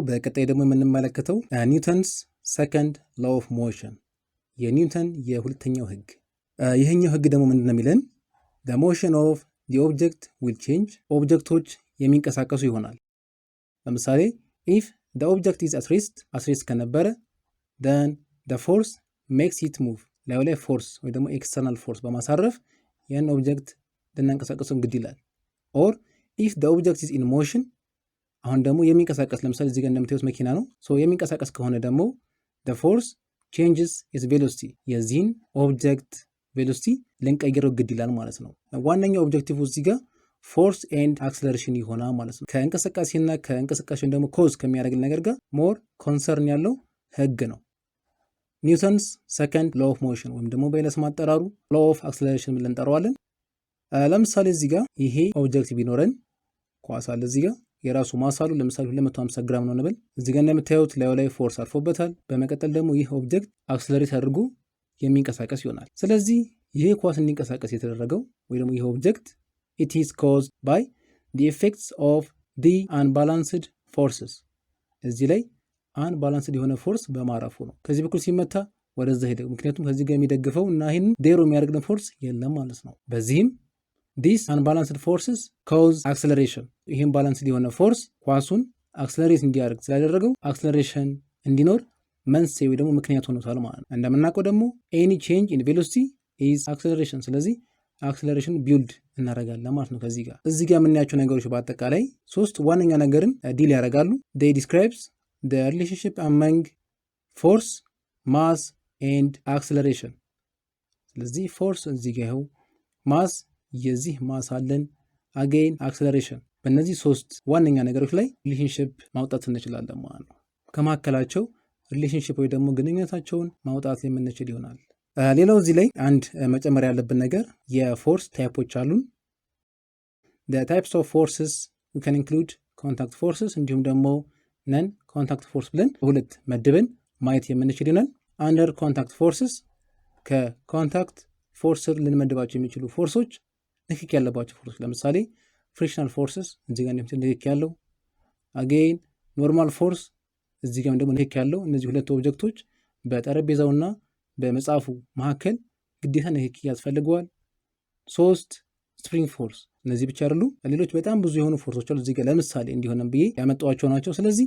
በቀጣይ ደግሞ የምንመለከተው ኒውተንስ ሰከንድ ላው ኦፍ ሞሽን የኒውተን የሁለተኛው ህግ። ይህኛው ህግ ደግሞ ምንድን ነው የሚለን? the motion of the object will change ኦብጀክቶች የሚንቀሳቀሱ ይሆናል። ለምሳሌ if the object is at rest ከነበረ then the force makes it move ላይ ፎርስ ወይ ደግሞ ኤክስተርናል ፎርስ በማሳረፍ ያን ኦብጀክት ልናንቀሳቀሰው ግድ ይላል። or if the object is in motion አሁን ደግሞ የሚንቀሳቀስ ለምሳሌ እዚህ ጋር እንደምታዩት መኪና ነው። የሚንቀሳቀስ ከሆነ ደግሞ the force changes its velocity የዚህን ኦብጀክት ቬሎሲቲ ልንቀይረው ግድ ይላል ማለት ነው። ዋነኛው ኦብጀክቲቭ እዚህ ጋር ፎርስ ኤንድ አክሰለሬሽን ይሆናል ማለት ነው። ከእንቅስቃሴና ከእንቅስቃሴን ደግሞ ኮዝ ከሚያደርግ ነገር ጋር ሞር ኮንሰርን ያለው ህግ ነው። ኒውተንስ ሰከንድ ላው ኦፍ ሞሽን ወይም ደግሞ በሌላ ስም አጠራሩ ላው ኦፍ አክሰለሬሽን ብለን እንጠራዋለን። ለምሳሌ እዚህ ጋር ይሄ ኦብጀክት ቢኖረን ኳስ አለ እዚህ ጋር የራሱ ማስ አለው። ለምሳሌ 250 ግራም ነው እንበል። እዚህ ጋር እንደምታዩት ላይ ፎርስ አርፎበታል። በመቀጠል ደግሞ ይህ ኦብጀክት አክሰለሬት አድርጎ የሚንቀሳቀስ ይሆናል። ስለዚህ ይሄ ኳስ እንዲንቀሳቀስ የተደረገው ወይ ደግሞ ይህ ኦብጀክት it is caused by the effects of the unbalanced forces እዚህ ላይ አንባላንስድ የሆነ ፎርስ በማረፉ ነው። ከዚህ በኩል ሲመታ ወደዛ ሄደ። ምክንያቱም ከዚህ ጋር የሚደግፈው እና ይህን ዴሮ የሚያደርግን ፎርስ የለም ማለት ነው። በዚህም these unbalanced forces cause acceleration ይህን ባላንስድ የሆነ ፎርስ ኳሱን አክሰለሬት እንዲያደርግ ስላደረገው አክሰለሬሽን እንዲኖር መንስኤ ወይ ደግሞ ምክንያት ሆኖታል ማለት ነው። እንደምናውቀው ደግሞ any change in velocity is acceleration ስለዚህ አክሰለሬሽን ቢልድ እናደርጋለን ማለት ነው። ከዚህ ጋር እዚህ ጋር የምናያቸው ነገሮች በአጠቃላይ ሶስት ዋነኛ ነገርን ዲል ያደርጋሉ። they describes the relationship among force mass and acceleration ስለዚህ ፎርስ እዚህ ጋር ይኸው ማስ የዚህ ማስ አለን አጌን አክሰለሬሽን በእነዚህ ሶስት ዋነኛ ነገሮች ላይ ሪሌሽንሺፕ ማውጣት እንችላለን ማለት ነው። ከመካከላቸው ሪሌሽንሺፕ ወይ ደግሞ ግንኙነታቸውን ማውጣት የምንችል ይሆናል። ሌላው እዚህ ላይ አንድ መጨመር ያለብን ነገር የፎርስ ታይፖች አሉን። the types of forces we can include contact forces እንዲሁም ደግሞ ነን ኮንታክት ፎርስ ብለን ሁለት መድበን ማየት የምንችል ይሆናል። under contact forces ከኮንታክት ፎርስ ልንመድባቸው የሚችሉ ፎርሶች ንክኪ ያለባቸው ፎርሶች ለምሳሌ ፍሪክሽናል ፎርስስ እዚህ ጋር እንደምታዩት ንክኪ ያለው አጌን ኖርማል ፎርስ እዚህ ጋር ደግሞ ንክኪ ያለው እነዚህ ሁለት ኦብጀክቶች በጠረጴዛውና በመጽሐፉ መካከል ግዴታ ንክኪ ያስፈልገዋል። 3 ስፕሪንግ ፎርስ እነዚህ ብቻ አይደሉም፣ ሌሎች በጣም ብዙ የሆኑ ፎርሶች አሉ። እዚህ ጋር ለምሳሌ እንዲሆነም ብዬ ያመጣዋቸው ናቸው። ስለዚህ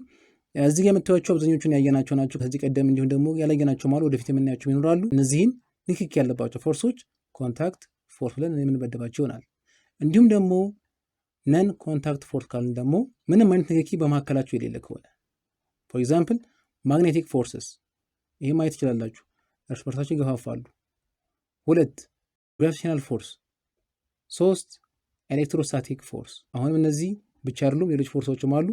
እዚህ ጋር የምታዩቸው አብዛኞቹን ያየናቸው ናቸው። ከዚህ ቀደም እንዲሁም ደግሞ ያላየናቸው ማለት ወደፊት የምናያቸው ይኖራሉ። እነዚህን ንክኪ ያለባቸው ፎርሶች ኮንታክት ፎርስ ብለን የምንመድባቸው ይሆናል። እንዲሁም ደግሞ ነን ኮንታክት ፎርስ ካልን ደግሞ ምንም አይነት ንክኪ በመካከላቸው የሌለ ከሆነ ፎር ኤግዛምፕል ማግኔቲክ ፎርስስ ይሄ ማየት ትችላላችሁ፣ እርስ በርሳቸው ይገፋፋሉ። 2 ግራቪቴሽናል ፎርስ፣ 3 ኤሌክትሮስታቲክ ፎርስ። አሁንም እነዚህ ብቻ አይደሉም፣ ሌሎች ፎርሶችም አሉ።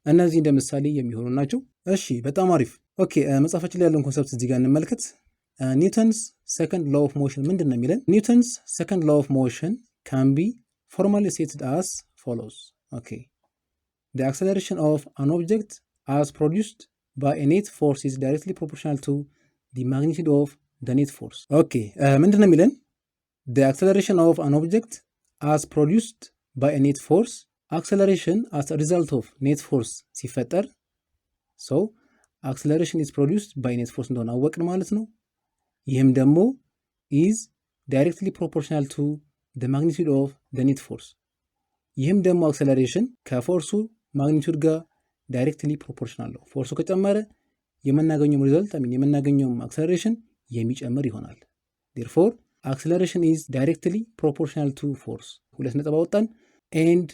እነዚህ እንደ ምሳሌ የሚሆኑ ናቸው። እሺ በጣም አሪፍ። ኦኬ መጽሐፋችን ላይ ያለውን ኮንሰፕት እዚህ ጋር እንመልከት። ኒውተንስ ሰከንድ ላው ኦፍ ሞሽን ምንድን ነው የሚለን? ኒውተንስ ሰከንድ ላው ኦፍ ሞሽን ካን ቢ formally stated as follows. Okay. The acceleration of an object as produced by a net force is directly proportional to the magnitude of the net force. Okay. ምንድን ነው የሚለን? The acceleration of an object as produced by a net force acceleration as a result of net force ሲፈጠር so acceleration is produced by net force እንደሆነ አወቅን ማለት ነው። ይህም ደግሞ is directly proportional to the magnitude of the net force ይህም ደግሞ አክሰለሬሽን ከፎርሱ ማግኒቱድ ጋር ዳይሬክትሊ ፕሮፖርሽናል ነው። ፎርሱ ከጨመረ የምናገኘው ሪዛልት የምናገኘው አክሰለሬሽን የሚጨምር ይሆናል። therefore acceleration is directly proportional to force ሁለት ነጥብ አወጣን and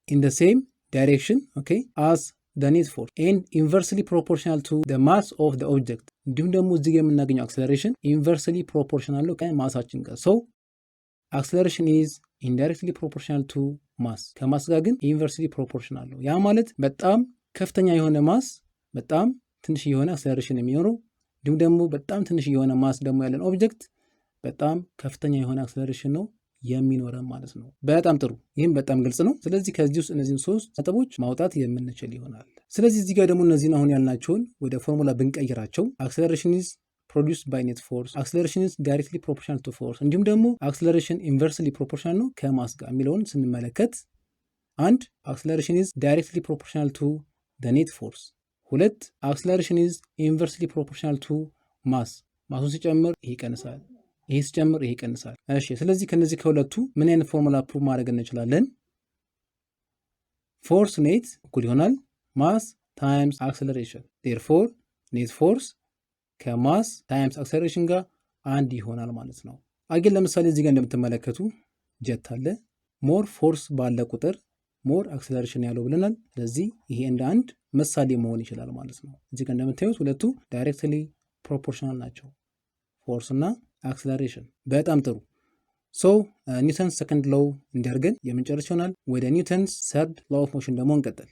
in the same direction okay as the net force and inversely proportional to the mass of the object እንዲሁም ደግሞ እዚህ ጋር የምናገኘው አክሰለሬሽን inversely proportional ነው ከማሳችን ጋር so acceleration is indirectly proportional to mass ከማስ ጋር ግን inversely proportional ነው። ያ ማለት በጣም ከፍተኛ የሆነ ማስ በጣም ትንሽ የሆነ አክሰለሬሽን የሚኖረው እንዲሁም ደግሞ በጣም ትንሽ የሆነ ማስ ደግሞ ያለን ኦብጀክት በጣም ከፍተኛ የሆነ አክሰለሬሽን ነው የሚኖረን ማለት ነው። በጣም ጥሩ፣ ይህም በጣም ግልጽ ነው። ስለዚህ ከዚህ ውስጥ እነዚህን 3 ነጥቦች ማውጣት የምንችል ይሆናል። ስለዚህ እዚህ ጋር ደግሞ እነዚህን አሁን ያልናቸውን ወደ ፎርሙላ ብንቀይራቸው acceleration is produced by net force, acceleration is directly proportional to force እንዲሁም ደግሞ acceleration inversely proportional ነው ከማስ ጋር የሚለውን ስንመለከት አንድ acceleration is directly proportional to the net force 2 acceleration is inversely proportional to mass ማሱን ሲጨምር ይሄ ይቀንሳል፣ ይሄ ሲጨምር ይሄ ይቀንሳል። እሺ ስለዚህ ከነዚህ ከሁለቱ ምን አይነት ፎርሙላ ፕሩቭ ማድረግ እንችላለን? ፎርስ ኔት እኩል ይሆናል ማስ ታይምስ አክሰለሬሽን therefore ኔት ፎርስ ከማስ ታይምስ አክሰለሬሽን ጋር አንድ ይሆናል ማለት ነው። አገን ለምሳሌ እዚህ ጋር እንደምትመለከቱ ጀት አለ። ሞር ፎርስ ባለ ቁጥር ሞር አክሰለሬሽን ያለው ብለናል። ስለዚህ ይሄ እንደ አንድ ምሳሌ መሆን ይችላል ማለት ነው። እዚህ ጋር እንደምታዩት ሁለቱ ዳይሬክትሊ ፕሮፖርሽናል ናቸው፣ ፎርስ እና አክሰለሬሽን። በጣም ጥሩ። ሶ ኒውተንስ ሰከንድ ሎው እንዲያርገን የምንጨርስ ይሆናል። ወደ ኒውተንስ ሰርድ ሎው ኦፍ ሞሽን ደግሞ እንቀጥል።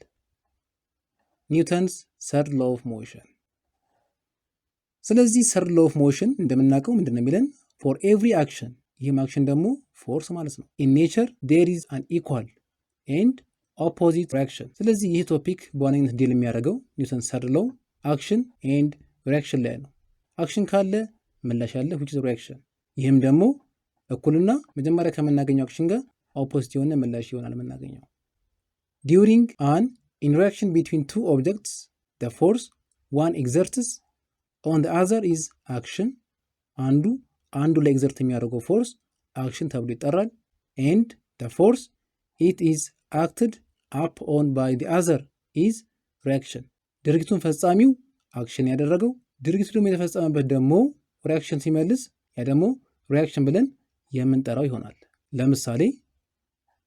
ኒውተንስ ሰርድ ሎው ኦፍ ሞሽን። ስለዚህ ሰርድ ሎው ኦፍ ሞሽን እንደምናውቀው ምንድነው የሚለን? ፎር ኤቭሪ አክሽን፣ ይህም አክሽን ደግሞ ፎርስ ማለት ነው። ኢን ኔቸር ዴር ኢዝ አን ኢኳል ኤንድ ኦፖዚት ሪያክሽን። ስለዚህ ይህ ቶፒክ በዋነኝነት ዲል የሚያደርገው ኒውተንስ ሰርድ ሎው አክሽን ኤንድ ሪያክሽን ላይ ነው። አክሽን ካለ ምላሽ አለ which is reaction። ይህም ደግሞ እኩልና መጀመሪያ ከምናገኘው አክሽን ጋር ኦፖዚት የሆነ ምላሽ ይሆናል የምናገኘው። during an interaction between two objects the force one exerts on the other is action። አንዱ ላይ ኤግዘርት የሚያደርገው ፎርስ አክሽን ተብሎ ይጠራል። and the force it is acted upon by the other is reaction። ድርጊቱን ፈጻሚው አክሽን ያደረገው ድርጊቱ ደግሞ የተፈጸመበት ደግሞ ሪያክሽን ሲመልስ ያ ደግሞ ሪያክሽን ብለን የምንጠራው ይሆናል። ለምሳሌ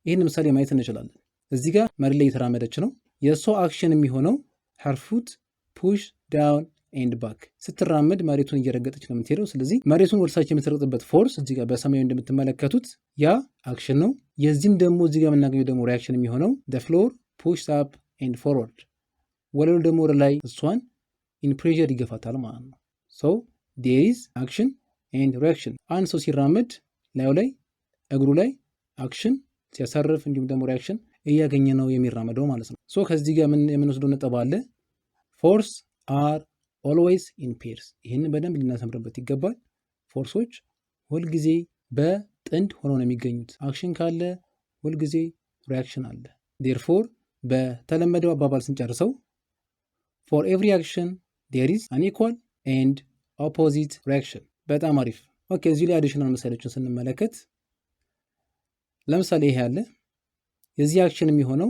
ይህን ምሳሌ ማየት እንችላለን። እዚህ ጋር መሬት ላይ የተራመደች ነው። የእሷ አክሽን የሚሆነው her foot push down and back። ስትራመድ መሬቱን እየረገጠች ነው የምትሄደው። ስለዚህ መሬቱን ወደታች የምትረግጥበት ፎርስ እዚህ ጋር በሰማያዊ እንደምትመለከቱት ያ አክሽን ነው። የዚህም ደግሞ እዚህ ጋር የምናገኘው ደግሞ ሪያክሽን የሚሆነው the floor pushes up and forward። ወለሉ ደግሞ ወደ ላይ እሷን ኢን ፕሬዠር ይገፋታል ማለት ነው። ሶ there is action and reaction። አንድ ሰው ሲራመድ ላዩ ላይ እግሩ ላይ አክሽን ሲያሳርፍ እንዲሁም ደግሞ ሪያክሽን እያገኘ ነው የሚራመደው ማለት ነው። ሶ ከዚህ ጋር የምንወስደው ነጥብ አለ። ፎርስ አር ኦልዌይስ ኢን ፔርስ። ይህንን በደንብ ልናሰምርበት ይገባል። ፎርሶች ሁልጊዜ በጥንድ ሆነው ነው የሚገኙት። አክሽን ካለ ሁልጊዜ ሪያክሽን አለ። ዴርፎር በተለመደው አባባል ስንጨርሰው ፎር ኤቭሪ አክሽን ዴር ኢዝ አን ኢኳል ኤንድ ኦፖዚት ሪያክሽን። በጣም አሪፍ። ኦኬ እዚህ ላይ አዲሽናል ምሳሌዎችን ስንመለከት ለምሳሌ ይሄ ያለ የዚህ አክሽን የሚሆነው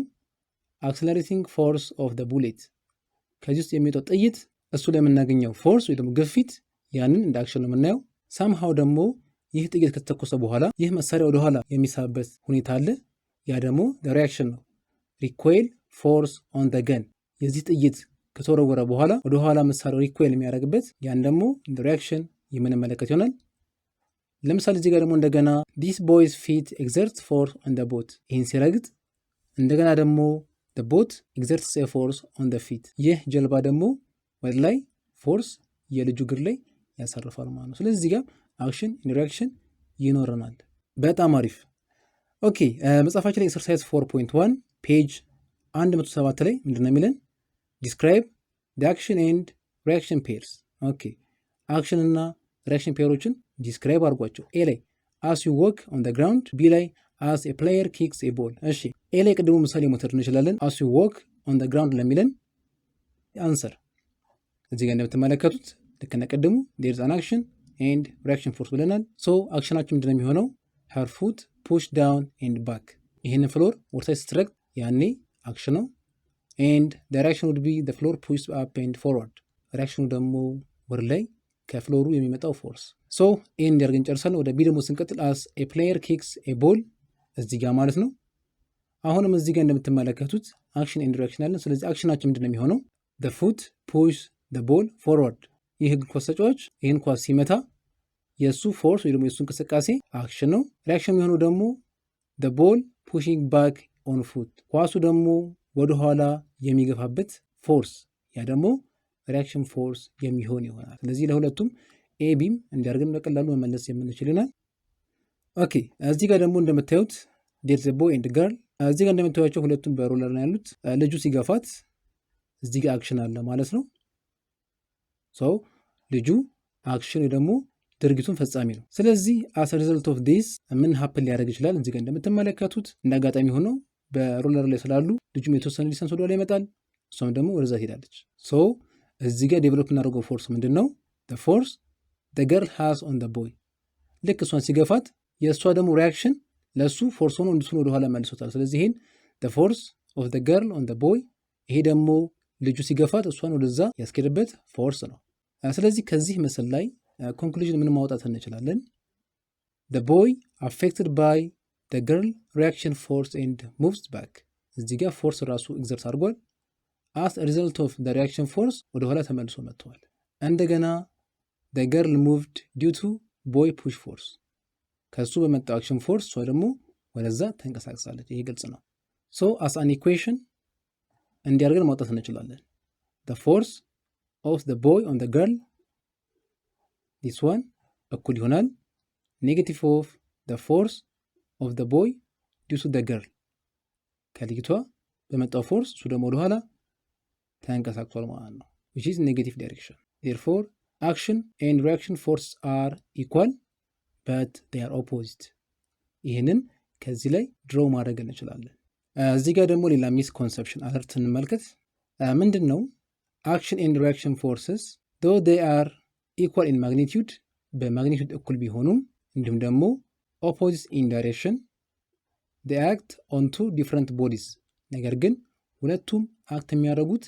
አክሰለሬቲንግ ፎርስ ኦፍ ደ ቡሌት። ከዚህ ውስጥ የሚወጣው ጥይት እሱ ላይ የምናገኘው ፎርስ ወይ ደግሞ ግፊት ያንን እንደ አክሽን ነው የምናየው። ሳምሃው ደግሞ ይህ ጥይት ከተተኮሰ በኋላ ይህ መሳሪያ ወደኋላ የሚሳብበት ሁኔታ አለ። ያ ደግሞ ሪያክሽን ነው። ሪኮይል ፎርስ ኦን ደ ገን። የዚህ ጥይት ከተወረወረ በኋላ ወደኋላ መሳሪያው ሪኮይል የሚያደርግበት ያን ደግሞ እንደ ሪያክሽን የምንመለከት ይሆናል። ለምሳሌ እዚህ ጋር ደግሞ እንደገና ዲስ ቦይስ ፊት ኤግዘርት ፎርስ ኦን ደ ቦት። ይህን ሲረግጥ እንደገና ደግሞ ደ ቦት ኤግዘርትስ ኤ ፎርስ ኦን ደ ፊት። ይህ ጀልባ ደግሞ ወደ ላይ ፎርስ የልጁ እግር ላይ ያሳርፋል ማለት ነው። ስለዚህ እዚህ ጋር አክሽን ኢን ሪያክሽን ይኖረናል። በጣም አሪፍ። ኦኬ መጽሐፋችን ላይ ኤክሰርሳይዝ 4.1 ፔጅ 107 ላይ ምንድነው የሚለን? ዲስክራይብ ዲ አክሽን ኤንድ ሪያክሽን ፔርስ። ኦኬ አክሽን እና ሪያክሽን ፔሮችን ዲስክራይብ አድርጓቸው። ኤ ላይ አስ ዩ ወክ ኦን ደ ግራውንድ፣ ቢ ላይ አስ ኤ ፕሌየር ኪክስ ኤ ቦል። እሺ ኤ ላይ ቅድሙ ምሳሌ መውሰድ እንችላለን። አስ ዩ ወክ ኦን ደ ግራውንድ ለሚለን አንሰር እዚህ ጋር እንደምትመለከቱት ልክ እንደ ቅድሙ ዴር ኢዝ አን አክሽን ኤንድ ሪያክሽን ፎርስ ብለናል። ሶ አክሽናችን ምንድነው የሚሆነው? ሄር ፉት ፑሽ ዳውን ኤንድ ባክ። ይህንን ፍሎር ወርሳይ ስትረግጥ ያኔ አክሽን ነው። ኤንድ ዳይሬክሽን ውድ ቢ ዘ ፍሎር ፑሽ አፕ ኤንድ ፎርዋርድ። ሪያክሽኑ ደግሞ ወደ ላይ ከፍሎሩ የሚመጣው ፎርስ። ሶ ኤ እንዲያርገን ጨርሳለን። ወደ ቢ ደግሞ ስንቀጥል አስ ኤ ፕሌየር ኪክስ ኤ ቦል እዚህ ጋር ማለት ነው። አሁንም እዚህ ጋር እንደምትመለከቱት አክሽን ኤንድ ሪያክሽን አለን። ስለዚህ አክሽናችን ምንድነው የሚሆነው? ዘ ፉት ፑሽ ዘ ቦል ፎርዋርድ። ይህ እግር ኳስ ተጫዋች ይህን ኳስ ሲመታ የእሱ ፎርስ ወይ ደግሞ የእሱ እንቅስቃሴ አክሽን ነው። ሪያክሽን የሚሆነው ደግሞ ዘ ቦል ፑሽንግ ባክ ኦን ፉት፣ ኳሱ ደግሞ ወደኋላ የሚገፋበት ፎርስ፣ ያ ደግሞ ሪያክሽን ፎርስ የሚሆን ይሆናል። ስለዚህ ለሁለቱም ኤቢም እንዲያርገን በቀላሉ መመለስ የምንችል ይሆናል። ኦኬ እዚህ ጋር ደግሞ እንደምታዩት ዴር ዘ ቦይ ኤንድ ገርል። እዚህ ጋር እንደምታዩቸው ሁለቱም በሮለር ነው ያሉት። ልጁ ሲገፋት እዚህ ጋር አክሽን አለ ማለት ነው። ሰው ልጁ አክሽን ወይ ደግሞ ድርጊቱን ፈጻሚ ነው። ስለዚህ አስ ሪዘልት ኦፍ ዲስ ምን ሀፕን ሊያደርግ ይችላል? እዚህ ጋር እንደምትመለከቱት እንደ አጋጣሚ ሆኖ በሮለር ላይ ስላሉ ልጁም የተወሰነ ዲስተንስ ወደኋላ ይመጣል፣ እሷም ደግሞ ወደዛ ትሄዳለች። ሶ እዚህ ጋር ዴቨሎፕ እናደርገው ፎርስ ምንድን ነው? ፎርስ the girl has on the boy። ልክ እሷን ሲገፋት የእሷ ደግሞ ሪያክሽን ለእሱ ፎርስ ሆኖ እንድሱን ወደኋላ መልሶታል። ስለዚህ ይህን the force of the girl on the boy፣ ይሄ ደግሞ ልጁ ሲገፋት እሷን ወደዛ ያስኬድበት ፎርስ ነው። ስለዚህ ከዚህ ምስል ላይ ኮንክሉዥን ምን ማውጣት እንችላለን? the boy affected by the girl reaction force and moves back። እዚህ ጋር ፎርስ ራሱ ኤግዘርት አድርጓል። as a result of the reaction force ወደኋላ ተመልሶ መጥተዋል። እንደገና the girl moved due to boy push force፣ ከሱ በመጣው አክሽን ፎርስ እሷ ደግሞ ወደዛ ተንቀሳቅሳለች። ይሄ ግልጽ ነው። so as an equation እንዲያርገን ማውጣት እንችላለን። the force of the boy on the girl this one እኩል ይሆናል ኔጌቲቭ ኦፍ the force of the boy due to the girl፣ ከልጅቷ በመጣው ፎርስ እሱ ደግሞ ወደኋላ ተንቀሳቅሷል ማለት ነው። which is negative direction። therefore action and reaction forces are equal but they are opposite። ይህንን ከዚህ ላይ ድሮው ማድረግ እንችላለን። እዚህ ጋር ደግሞ ሌላ ሚስ ኮንሰፕሽን አለርት እንመልከት። ምንድን ነው? action and reaction forces though they are equal in magnitude፣ በማግኒቱድ እኩል ቢሆኑም እንዲሁም ደግሞ opposite in direction they act on two different bodies፣ ነገር ግን ሁለቱም አክት የሚያደርጉት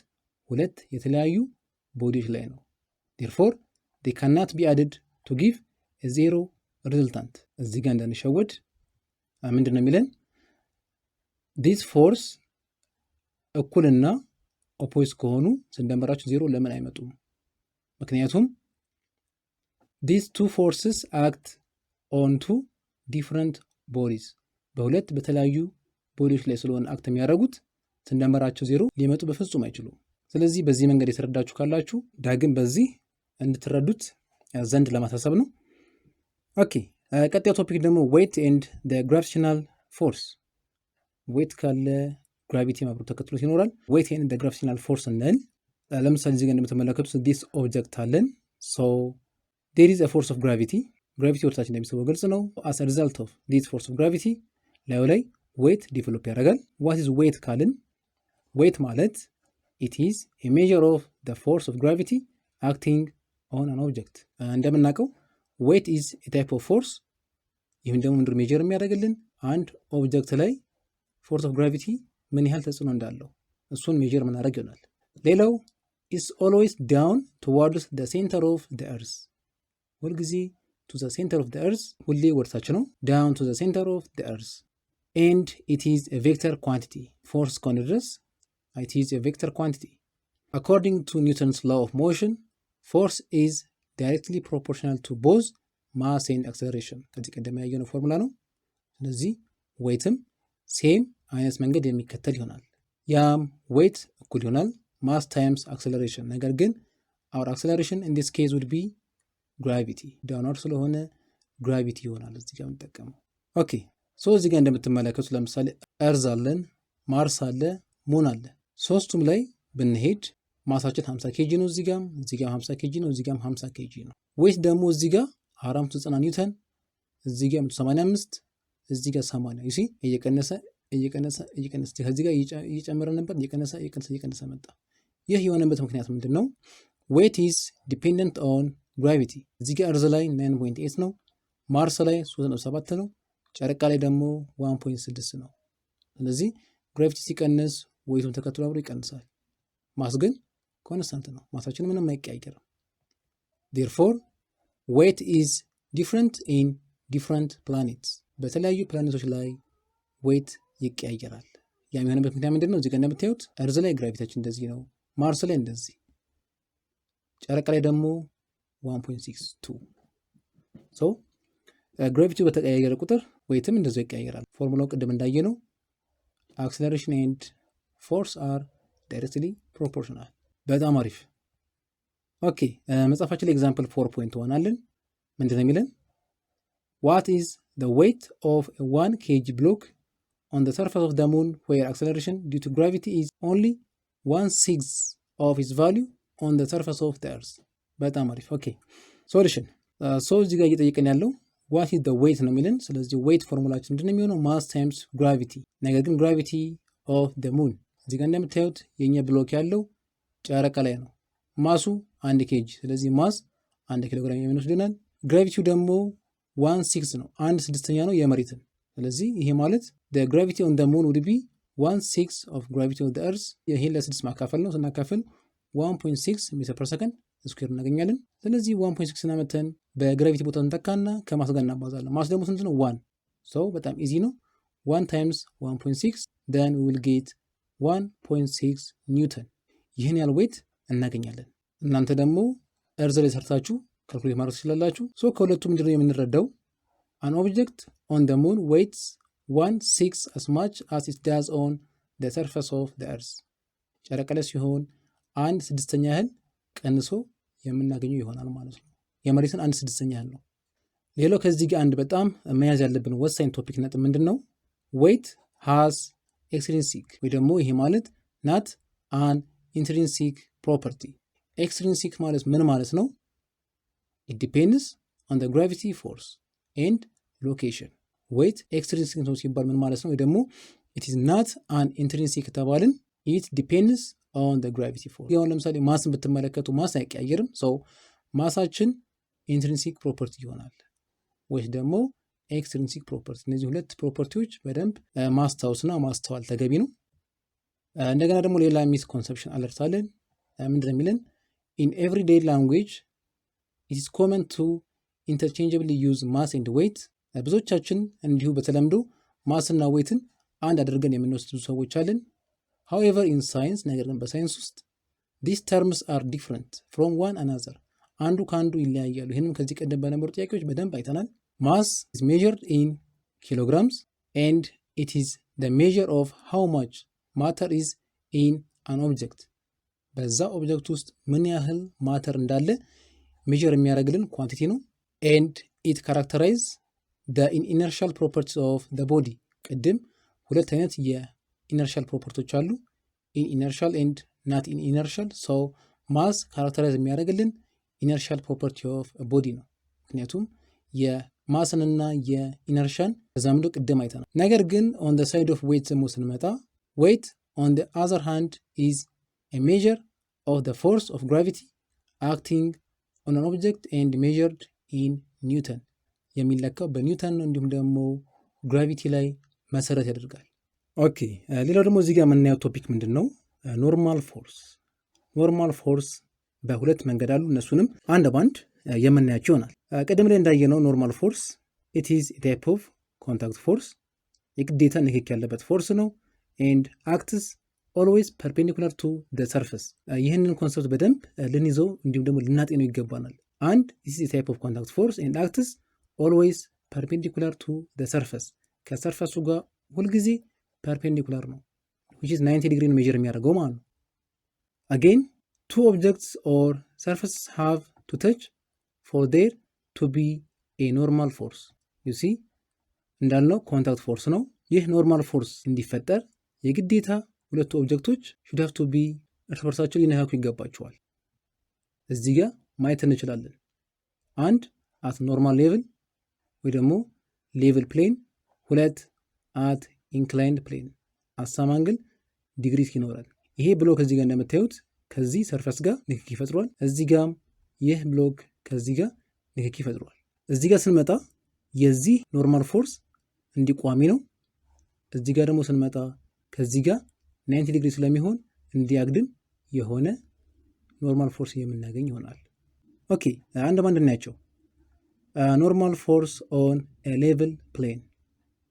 ሁለት የተለያዩ ቦዲዎች ላይ ነው። therefore they cannot be added to give a zero resultant። እዚህ ጋር እንዳንሸወድ ምንድን ነው የሚለን? this force እኩልና ኦፖዚት ከሆኑ ስንደምራቸው ዜሮ ለምን አይመጡም? ምክንያቱም these two forces act on two different bodies፣ በሁለት በተለያዩ ቦዲዎች ላይ ስለሆነ አክት የሚያደርጉት ስንደምራቸው ዜሮ ሊመጡ በፍጹም አይችሉም። ስለዚህ በዚህ መንገድ የተረዳችሁ ካላችሁ ዳግም በዚህ እንድትረዱት ዘንድ ለማሳሰብ ነው። ኦኬ ቀጣዩ ቶፒክ ደግሞ ዌይት ኤንድ ግራቪቴሽናል ፎርስ። ዌይት ካለ ግራቪቲ አብሮ ተከትሎት ይኖራል። ዌይት ኤንድ ግራቪቴሽናል ፎርስ እንል። ለምሳሌ እዚህ ጋር እንደምትመለከቱት ዲስ ኦብጀክት አለን። ሶ ዴር ኢዝ አ ፎርስ ኦፍ ግራቪቲ። ግራቪቲ ወደታች እንደሚስበው ግልጽ ነው። አስ አ ሪዛልት ኦፍ ዲስ ፎርስ ኦፍ ግራቪቲ ላዩ ላይ ዌይት ዲቨሎፕ ያደርጋል። ዋት ኢዝ ዌይት ካልን ዌይት ማለት it is a measure of the force of gravity acting on an object። እንደምናውቀው weight is a type of force። ይህም ደግሞ ምንድነው ሜጀር የሚያደርግልን አንድ ኦብጀክት ላይ ፎርስ ኦፍ ግራቪቲ ምን ያህል ተጽዕኖ እንዳለው እሱን ሜጀር ምናደርግ ይሆናል። ሌላው is always down towards the center of the earth። ሁልጊዜ to the center of the earth ሁሌ ወደታች ነው። down to the center of the earth and it is a vector quantity። ፎርስ ከሆነ ድረስ it is a vector quantity. According to Newton's law of motion, force is directly proportional to both mass and acceleration። ከዚህ ቀደም ያየነው ፎርሙላ ነው። ስለዚህ ዌይትም ሴም አይነት መንገድ የሚከተል ይሆናል። ያም ዌይት እኩል ይሆናል ማስ ታይምስ አክሰለሬሽን። ነገር ግን our acceleration in this case would be gravity። ዳውንዋርድ ስለሆነ ግራቪቲ ይሆናል እዚህ ጋር የምንጠቀመው። ኦኬ ሶ እዚህ ጋር እንደምትመለከቱ ለምሳሌ እርዝ አለን፣ ማርስ አለ፣ ሙን አለ። ሶስቱም ላይ ብንሄድ ማሳችን 50 ኬጂ ነው። እዚህ ጋር 50 ኬጂ ነው። እዚህ ጋር 50 ኬጂ ነው። ዌይት ደግሞ እዚህ ጋር 490 ኒውተን፣ እዚህ ጋር 185፣ እዚህ ጋር 80። ይሲ እየቀነሰ ከዚህ ጋር እየጨመረ ነበር፣ እየቀነሰ መጣ። ይህ የሆነበት ምክንያት ምንድነው? ዌይት ኢዝ ዲፔንደንት ኦን ግራቪቲ። እዚህ ጋር እርዝ ላይ 9.8 ነው፣ ማርስ ላይ 3.7 ነው፣ ጨረቃ ላይ ደግሞ 1.6 ነው። ስለዚህ ግራቪቲ ሲቀንስ ዌይቱን ተከትሎ አብሮ ይቀንሳል። ማስ ግን ኮንስታንት ነው። ማሳችን ምንም አይቀያየርም። therefore weight is different in different planets። በተለያዩ ፕላኔቶች ላይ ዌይት ይቀያየራል። ያ የሚሆንበት ምክንያት ምንድነው? እዚህ ጋር እንደምታዩት እርዝ ላይ ግራቪታችን እንደዚህ ነው፣ ማርስ ላይ እንደዚህ፣ ጨረቃ ላይ ደግሞ 1.62። ሶ ግራቪቲው በተቀያየረ ቁጥር ዌይትም እንደዛው ይቀያየራል። ፎርሙላው ቅድም እንዳየነው acceleration and force are directly proportional። በጣም አሪፍ። ኦኬ መጽሐፋችን ላይ ኤግዛምፕል 4.1 አለን። ምንድነው የሚለን? what is the weight of a 1 kg block on the surface of the moon where acceleration due to gravity is only 1/6 of its value on the surface of the earth። በጣም አሪፍ። ኦኬ ሶሉሽን ሶ እዚህ ጋር እየጠየቀን ያለው what is the weight ነው የሚለን። ስለዚህ weight ፎርሙላችን ምንድነው የሚሆነው? mass times gravity። ነገር ግን gravity of the moon እዚህ ጋር እንደምታዩት የኛ ብሎክ ያለው ጨረቃ ላይ ነው። ማሱ 1 ኬጂ፣ ስለዚህ ማስ 1 ኪሎ ግራም የሚወስደናል። ግራቪቲው ደግሞ 1/6 ነው፣ 1/6 ነው የመሬትን። ስለዚህ ይሄ ማለት the gravity on the moon would be 1/6 of gravity of the earth። ይሄን ለ6 ማካፈል ነው። ስናካፍል 1.6 ሜትር ፐር ሰከንድ ስኩዌር እናገኛለን። ስለዚህ 1.6 እናመተን በግራቪቲ ቦታ እንተካና ከማስ ጋር እናባዛለን። ማስ ደግሞ ስንት ነው? 1። ሶ በጣም ኢዚ ነው። 1 times 1.6 then we will get 1.6 ኒውተን። ይህን ያህል ዌት እናገኛለን። እናንተ ደግሞ እርዝ ላይ ሰርታችሁ ካልኩሌት ማድረግ ትችላላችሁ። ሶ ከሁለቱ ምንድነው የምንረዳው? an object on the moon weighs 1/6 as much as it does on the surface of the earth። ጨረቃ ላይ ሲሆን 1/6 ያህል ቀንሶ የምናገኘው ይሆናል ማለት ነው። የመሬትን 1/6 ያህል ነው። ሌላው ከዚህ ጋር አንድ በጣም መያዝ ያለብን ወሳኝ ቶፒክ ነጥብ ምንድነው? weight has extrinsic ወይ ደግሞ ይሄ ማለት not an intrinsic property። extrinsic ማለት ምን ማለት ነው? it depends on the gravity force and location። weight extrinsic ነው ሲባል ምን ማለት ነው? ወይ ደግሞ it is not an intrinsic ተባልን it depends on the gravity force። ያው ለምሳሌ ማስን ብትመለከቱ ማስ አይቀያየርም። ሰው ማሳችን ኢንትሪንሲክ ፕሮፐርቲ ይሆናል ወይስ ደግሞ ኤክስትሪንሲክ ፕሮፐርቲ። እነዚህ ሁለት ፕሮፐርቲዎች በደንብ ማስታወስና ማስተዋል ተገቢ ነው። እንደገና ደግሞ ሌላ ሚስ ኮንሰፕሽን አለርታለን። ምንድን ነው የሚለን? in everyday language it is common to interchangeably use mass and weight። ብዙዎቻችን እንዲሁ በተለምዶ ማስና ዌይትን አንድ አድርገን የምንወስዱ ሰዎች አለን። however in science ነገር ግን በሳይንስ ውስጥ these terms are different from one another። አንዱ ከአንዱ ይለያያሉ። ይህንም ከዚህ ቀደም በነበሩ ጥያቄዎች በደንብ አይተናል። mass is measured in kilograms and it is the measure of how much matter is in an object። በዛ ኦብጀክት ውስጥ ምን ያህል ማተር እንዳለ ሜዥር የሚያደርግልን ኳንቲቲ ነው። and it characterize the inertial properties of the body። ቅድም ሁለት አይነት የኢነርሻል ፕሮፐርቲዎች አሉ፣ ኢነርሻል and not inertial። so ማስ ካራክተራይዝ የሚያደርግልን ኢነርሻል ፕሮፐርቲ ኦፍ ቦዲ ነው። ምክንያቱም የማስንና የኢነርሻን ተዛምዶ ቅድም አይተናል። ነገር ግን on the side of weight ደግሞ ስንመጣ weight on the other hand is a measure of the force of gravity acting on an object and measured in Newton። የሚለካው በኒውተን ነው፣ እንዲሁም ደግሞ ግራቪቲ ላይ መሰረት ያደርጋል። ኦኬ ሌላው ደግሞ እዚህ ጋር የምናየው ቶፒክ ምንድን ነው? ኖርማል ፎርስ። ኖርማል ፎርስ በሁለት መንገድ አሉ። እነሱንም አንድ ባንድ የምናያቸው ይሆናል። ቅድም ላይ እንዳየነው ኖርማል ፎርስ it is a type of contact force። የግዴታ ንክክ ያለበት ፎርስ ነው and acts always perpendicular to the surface። ይህንን ኮንሰፕት በደንብ ልንይዘው እንዲሁም ደግሞ ልናጤነው ይገባናል። and this is a type of contact force and acts always perpendicular to the surface። ከሰርፈሱ ጋር ሁልጊዜ perpendicular ነው which is 90 ዲግሪ ሜጀር የሚያደርገው ማለት ነው። again two objects or surfaces have to touch for there to be a normal force። you see እንዳልነው ኮንታክት ፎርስ ነው። ይህ ኖርማል ፎርስ እንዲፈጠር የግዴታ ሁለቱ ኦብጀክቶች should have to be እርስ በርሳቸው ሊነካኩ ይገባቸዋል። እዚህ ጋር ማየት እንችላለን። አንድ at normal level ወይ ደግሞ ሌቭል ፕሌን፣ ሁለት at inclined plane አሳም አንግል ዲግሪ ይኖራል። ይሄ ብሎክ እዚህ ጋር እንደምታዩት ከዚህ ሰርፈስ ጋር ንክኪ ፈጥሯል። እዚህ ጋር ይህ ብሎክ ከዚህ ጋር ንክኪ ፈጥሯል። እዚህ ጋር ስንመጣ የዚህ ኖርማል ፎርስ እንዲቋሚ ነው። እዚህ ጋር ደግሞ ስንመጣ ከዚህ ጋር 90 ዲግሪ ስለሚሆን እንዲያግድም የሆነ ኖርማል ፎርስ የምናገኝ ይሆናል። ኦኬ አንድ ባንድ እናያቸው። ኖርማል ፎርስ ኦን ሌቭል ፕሌን፣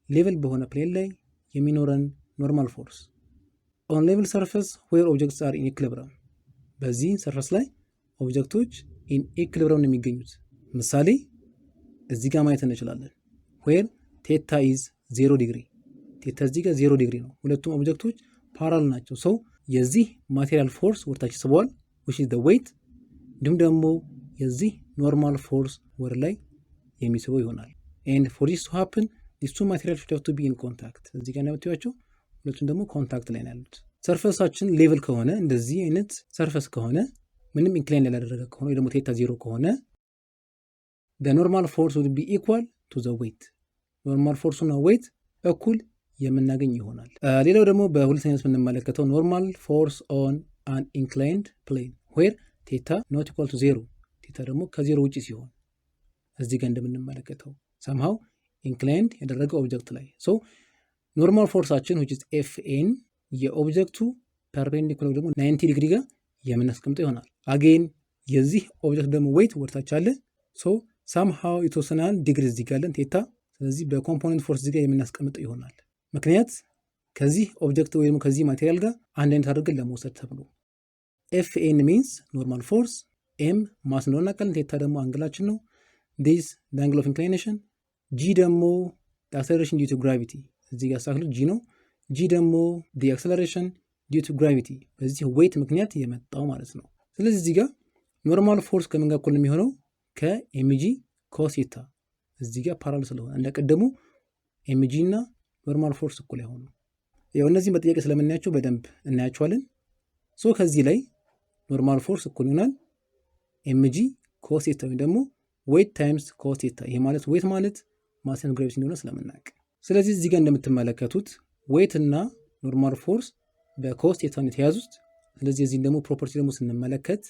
ሌቭል በሆነ ፕሌን ላይ የሚኖረን ኖርማል ፎርስ። ኦን ሌቭል ሰርፈስ ዌር ኦብጀክትስ አር ኢን ኢኩሊብረም፣ በዚህ ሰርፈስ ላይ ኦብጀክቶች ኢን ኢኩሊብረም ነው የሚገኙት። ምሳሌ እዚህ ጋር ማየት እንችላለን። ዌር ቴታ ኢዝ 0 ዲግሪ፣ ቴታ እዚህ ጋር 0 ዲግሪ ነው። ሁለቱም ኦብጀክቶች ፓራል ናቸው። ሰው የዚህ ማቴሪያል ፎርስ ወርታች ስበዋል which is the weight፣ እንዲሁም ደግሞ የዚህ ኖርማል ፎርስ ወር ላይ የሚስበው ይሆናል። and for this to happen these two materials should have to be in contact። እዚህ ጋር እንደምታዩቸው ሁለቱም ደግሞ ኮንታክት ላይ ነው ያሉት። ሰርፈሳችን ሌቭል ከሆነ እንደዚህ አይነት ሰርፈስ ከሆነ ምንም ኢንክላይን ያላደረገ ከሆነ ወይ ደግሞ ቴታ 0 ከሆነ the normal force would be equal to the weight። ኖርማል ፎርሱና ዌይት እኩል የምናገኝ ይሆናል። ሌላው ደግሞ በሁለተኛው የምንመለከተው ኖርማል ፎርስ ኦን አን ኢንክላይንድ ፕሌን ዌር ቴታ ኖት ኢኳል ቱ 0 ቴታ ደግሞ ከዜሮ ውጪ ሲሆን እዚህ ጋር እንደምንመለከተው somehow ኢንክላይንድ ያደረገው ኦብጀክት ላይ ኖርማል ፎርሳችን which is Fn የኦብጀክቱ ፐርፔንዲኩላር ደግሞ 90 ዲግሪ ጋር የምናስቀምጠው ይሆናል። አጌን የዚህ ኦብጀክት ደግሞ ዌይት ወርታች አለ somehow የተወሰናል ዲግሪ እዚህ ጋር አለን ቴታ። ስለዚህ በኮምፖነንት ፎርስ እዚህ ጋር የምናስቀምጠው ይሆናል። ምክንያት ከዚህ ኦብጀክት ወይም ከዚህ ማቴሪያል ጋር አንድ አይነት አድርገን ለመውሰድ ተብሎ Fn means ኖርማል ፎርስ m ማስ ነው እናቀል ቴታ ደግሞ አንግላችን ነው this the angle of inclination g ደግሞ the acceleration due to gravity እዚህ ጋር ሳክሉ g ነው g ደግሞ the acceleration due to gravity በዚህ weight ምክንያት የመጣው ማለት ነው። ስለዚህ እዚህ ጋር ኖርማል ፎርስ ከምን ጋር እኩል ነው የሚሆነው ከmg cos theta እዚህ ጋር ፓራል ስለሆነ እንደቀደሙ mg እና ኖርማል ፎርስ እኩል አይሆኑ። ያው እነዚህን በጥያቄ ስለምናያቸው በደንብ እናያቸዋለን። ከዚህ ላይ ኖርማል ፎርስ እኩል ይሆናል mg cos theta ወይ ደግሞ weight times cos theta ይሄ ማለት weight ማለት mass and gravity እንደሆነ ስለምናውቅ ስለዚህ እዚህ ጋር እንደምትመለከቱት weight እና ኖርማል ፎርስ በcos theta ነው የተያዙት። ስለዚህ እዚህ ደግሞ ፕሮፐርቲ ደግሞ ስንመለከት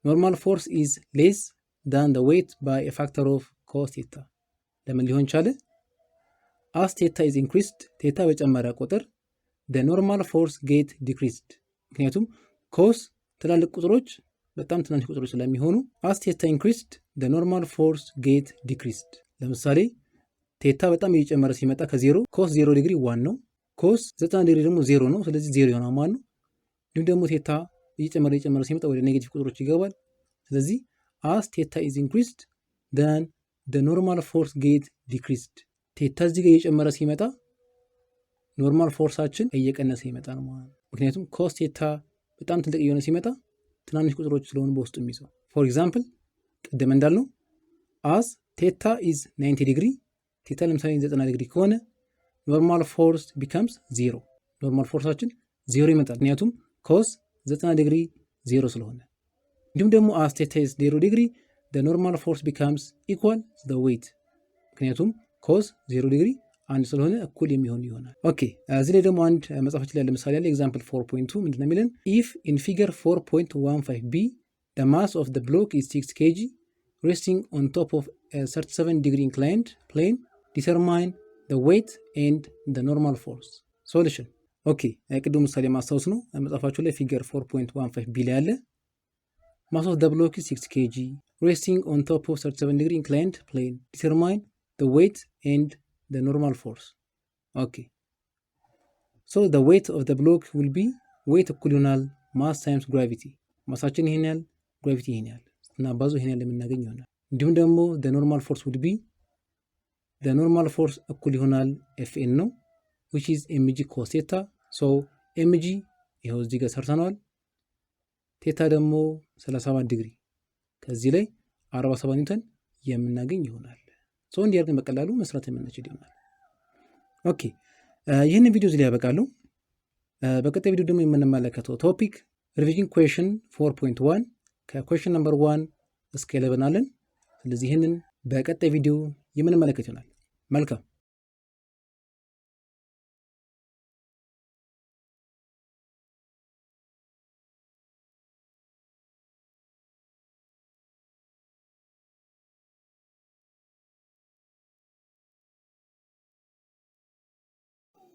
ኖርማል ፎርስ is less than the weight by a factor of cos theta ለምን ሊሆን ቻለ? as theta is increased theta በጨመረ ቁጥር the normal force get decreased ምክንያቱም cos ትላልቅ ቁጥሮች በጣም ትናንሽ ቁጥሮች ስለሚሆኑ as theta increased the normal force get decreased። ለምሳሌ ቴታ በጣም እየጨመረ ሲመጣ ከ0 cos 0 ዲግሪ 1 ነው cos 90 ዲግሪ ደግሞ 0 ነው። ስለዚህ 0 ይሆናል ማለት ነው። እንዲሁም ደግሞ ቴታ እየጨመረ ሲመጣ ወደ ኔጌቲቭ ቁጥሮች ይገባል። ስለዚህ as theta is increased then the normal force get decreased ቴታ እዚህ ጋር እየጨመረ ሲመጣ ኖርማል ፎርሳችን እየቀነሰ ይመጣል ማለት ነው። ምክንያቱም cos theta በጣም ትልቅ እየሆነ ሲመጣ ትናንሽ ቁጥሮች ስለሆኑ በውስጡ የሚይዘው for example ቀደም እንዳልነው as theta is 90 ዲግሪ ቴታ ለምሳሌ 90 ዲግሪ ከሆነ ኖርማል ፎርስ becomes 0 ኖርማል ፎርሳችን 0 ይመጣል ምክንያቱም cos 90 ዲግሪ 0 ስለሆነ። እንዲሁም ደግሞ as theta is 0 ዲግሪ the normal force becomes equal to the weight ምክንያቱም cos 0 ዲግሪ አንድ ስለሆነ እኩል የሚሆን ይሆናል። ኦኬ እዚህ ላይ ደግሞ አንድ መጽሐፎች ላይ ለምሳሌ ያለ ኤግዛምፕል 4.2 ምንድነው የሚለን if in figure 4.15b the mass of the block is 6 kg resting on top of a 37 degree inclined plane determine the weight and the normal force solution። ኦኬ ቅድም ምሳሌ ማስታወስ ነው መጽሐፋችሁ ላይ ፊገር 4.15b ላይ ያለ mass of the block is 6 kg resting on top of 37 degree inclined plane determine the weight and the normal force. Okay, so the weight of the block will be weight እኩል ይሆናል mass times gravity ማሳችን ይሄን ያህል gravity ይሄን ያህል እና ባዙ ይሄን ያህል የምናገኝ ይሆናል። እንዲሁም ደግሞ the normal force would be the normal force እኩል ይሆናል Fn ነው which is mg cos theta so mg ይሄው እዚህ ጋር ሰርተናል ቴታ ደግሞ 37 ዲግሪ ከዚህ ላይ 47 ኒውተን የምናገኝ ይሆናል። እንዲህ አድርገን በቀላሉ መስራት የምንችል ይሆናል። ኦኬ ይህንን ቪዲዮ እዚህ ላይ ያበቃሉ። በቀጣይ ቪዲዮ ደግሞ የምንመለከተው ቶፒክ ሪቪዥን ኩዌሽን 4.1 ከኩዌሽን ነምበር 1 እስከ 11 አለን። ስለዚህ ይህንን በቀጣይ ቪዲዮ የምንመለከት ይሆናል። መልካም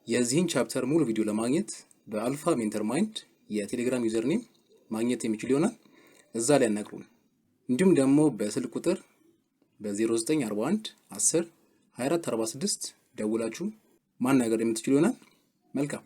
የዚህን ቻፕተር ሙሉ ቪዲዮ ለማግኘት በአልፋ ሜንተር ማይንድ የቴሌግራም ዩዘር ኔም ማግኘት የሚችል ይሆናል። እዛ ላይ ያናግሩን። እንዲሁም ደግሞ በስልክ ቁጥር በ0941 10 24 46 ደውላችሁ ማናገር የምትችሉ ይሆናል። መልካም